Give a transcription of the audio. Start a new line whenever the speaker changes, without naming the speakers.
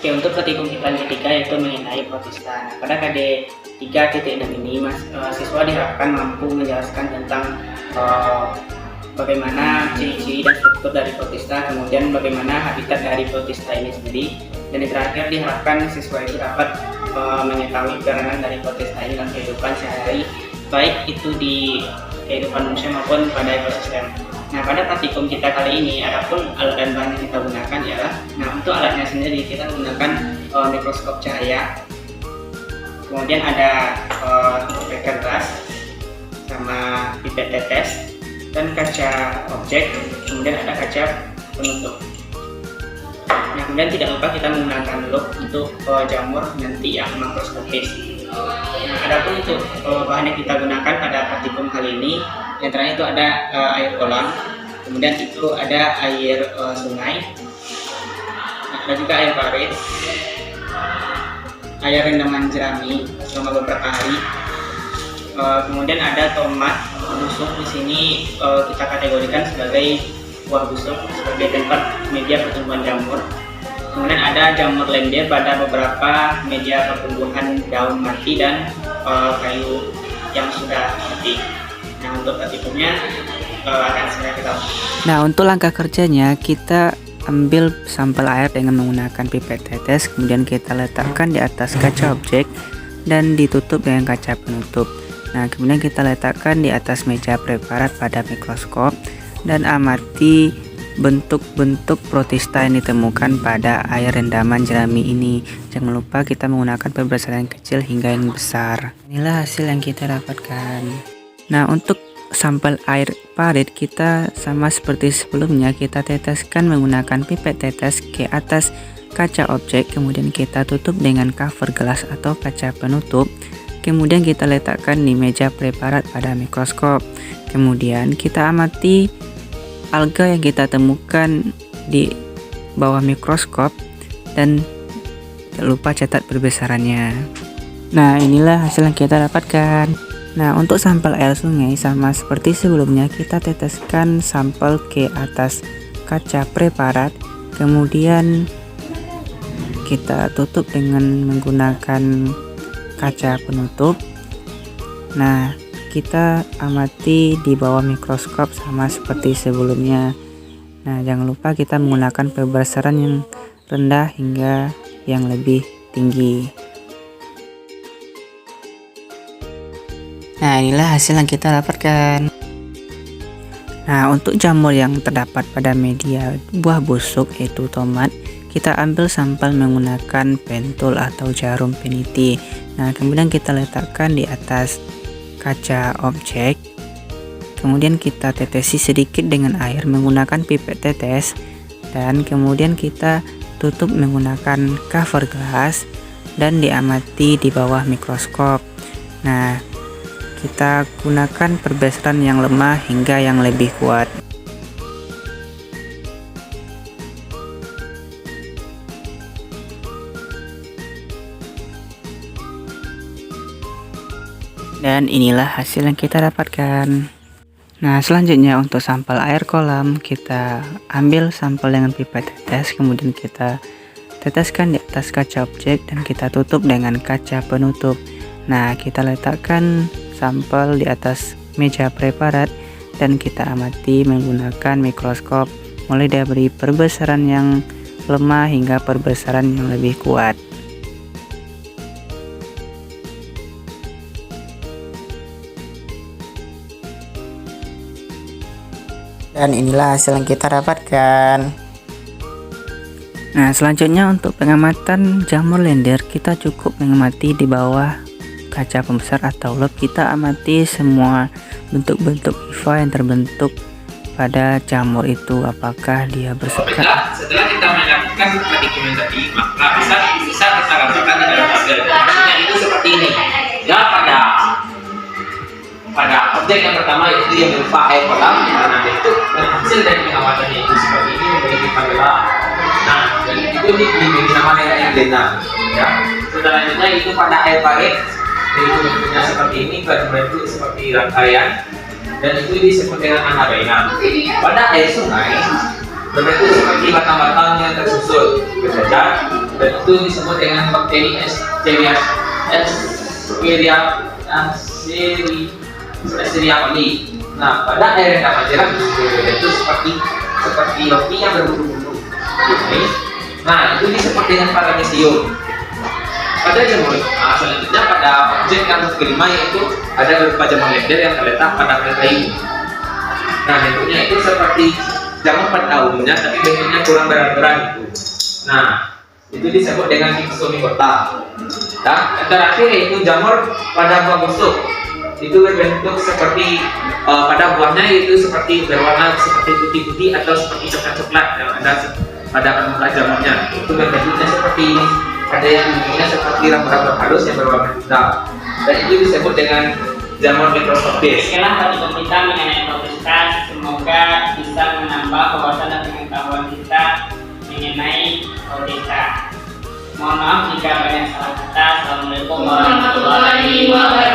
Oke, untuk praktikum kita yang ketiga yaitu mengenai protista. Nah, pada KD 3.6 ini siswa diharapkan mampu menjelaskan tentang bagaimana ciri-ciri dan struktur dari protista, kemudian bagaimana habitat dari protista ini sendiri, dan yang terakhir diharapkan siswa itu dapat mengetahui peranan dari protista ini dalam kehidupan sehari-hari, baik itu di kehidupan manusia maupun pada ekosistem. Nah, pada praktikum kita kali ini, adapun alat dan bahan yang kita gunakan ialah, untuk alatnya sendiri kita menggunakan mikroskop cahaya, kemudian ada beker gas, sama pipet tetes, dan kaca objek, kemudian ada kaca penutup. Nah, kemudian tidak lupa kita menggunakan loop untuk jamur nanti yang makroskopis. Nah, adapun untuk bahan yang kita gunakan pada praktikum kali ini, yang terakhir itu ada air kolam, kemudian itu ada air sungai, ada juga air parit, air rendaman jerami selama beberapa hari, kemudian ada tomat busuk. Di sini kita kategorikan sebagai buah busuk sebagai tempat media pertumbuhan jamur. Kemudian ada jamur lender pada beberapa media pertumbuhan daun mati dan kayu yang sudah mati. Nah, untuk praktikumnya akan segera kita.
Nah, untuk langkah kerjanya kita ambil sampel air dengan menggunakan pipet tetes, kemudian kita letakkan di atas kaca objek dan ditutup dengan kaca penutup. Nah, kemudian kita letakkan di atas meja preparat pada mikroskop dan amati bentuk-bentuk protista yang ditemukan pada air rendaman jerami ini. Jangan lupa kita menggunakan perbesaan yang kecil hingga yang besar. Inilah hasil yang kita dapatkan. Nah, untuk sampel air parit kita sama seperti sebelumnya, kita teteskan menggunakan pipet tetes ke atas kaca objek, kemudian kita tutup dengan cover gelas atau kaca penutup, kemudian kita letakkan di meja preparat pada mikroskop. Kemudian kita amati alga yang kita temukan di bawah mikroskop dan jangan lupa catat perbesarannya. Nah, inilah hasil yang kita dapatkan. Nah, untuk sampel air sungai sama seperti sebelumnya, kita teteskan sampel ke atas kaca preparat, kemudian kita tutup dengan menggunakan kaca penutup. Nah, kita amati di bawah mikroskop sama seperti sebelumnya. Nah, jangan lupa kita menggunakan perbesaran yang rendah hingga yang lebih tinggi. Nah, inilah hasil yang kita dapatkan. Nah, untuk jamur yang terdapat pada media buah busuk yaitu tomat, kita ambil sampel menggunakan pentul atau jarum peniti. Nah, kemudian kita letakkan di atas kaca objek, kemudian kita tetesi sedikit dengan air menggunakan pipet tetes, dan kemudian kita tutup menggunakan cover gelas dan diamati di bawah mikroskop. Nah, kita gunakan perbesaran yang lemah hingga yang lebih kuat. Dan inilah hasil yang kita dapatkan. Nah, selanjutnya untuk sampel air kolam, kita ambil sampel dengan pipet tetes, kemudian kita teteskan di atas kaca objek dan kita tutup dengan kaca penutup. Nah, kita letakkan sampel di atas meja preparat dan kita amati menggunakan mikroskop mulai dari perbesaran yang lemah hingga perbesaran yang lebih kuat. Dan inilah hasil yang kita dapatkan. Nah, selanjutnya untuk pengamatan jamur lender, kita cukup mengamati di bawah kaca pembesar atau loop. Kita amati semua bentuk-bentuk hifa yang terbentuk pada jamur itu, apakah dia bersekat.
Setelah kita mendapatkan praktikum yang tadi, maka bisa kita gambarkan di dalam tabel. Maksudnya itu seperti ini. Ya, pada objek yang pertama itu yang berupa air kolam, nah itu hasil dari pengamatannya itu seperti ini memiliki tabela. Nah, dan itu diberi nama air blender. Ya, selanjutnya itu pada air parit, itu bentuknya seperti ini, berbentuk seperti rangkaian, dan itu disebut dengan anabaina. Pada air sungai berbentuk seperti batang-batang yang tersusun berjajar, dan dan itu disebut dengan bakteri Escherichia coli. Nah, pada air yang majerak itu seperti roti yang berbulu-bulu. Nah, itu disebut dengan paramecium. Pada jamur selanjutnya pada objek yang kelima yaitu ada berupa jamur lender yang terletak pada kayu. Nah, bentuknya itu seperti jamur pada umumnya, tapi bentuknya kurang berat-berat itu. Nah, itu disebut dengan Myxomicota. Dan yang terakhir yaitu jamur pada buah busuk. Itu berbentuk seperti pada buahnya itu seperti berwarna seperti putih-putih atau seperti coklat-coklat yang ada pada permukaan jamurnya. Itu bentuknya seperti ini. Ada yang bentuknya seperti rambut-rambut halus yang berwarna hitam. Dan itu disebut dengan jamur mikroskopis.
Sekian tadi kita mengenai protista. Semoga bisa menambah wawasan dan pengetahuan kita mengenai protista. Mohon maaf jika banyak salah kata. Assalamualaikum warahmatullahi wabarakatuh.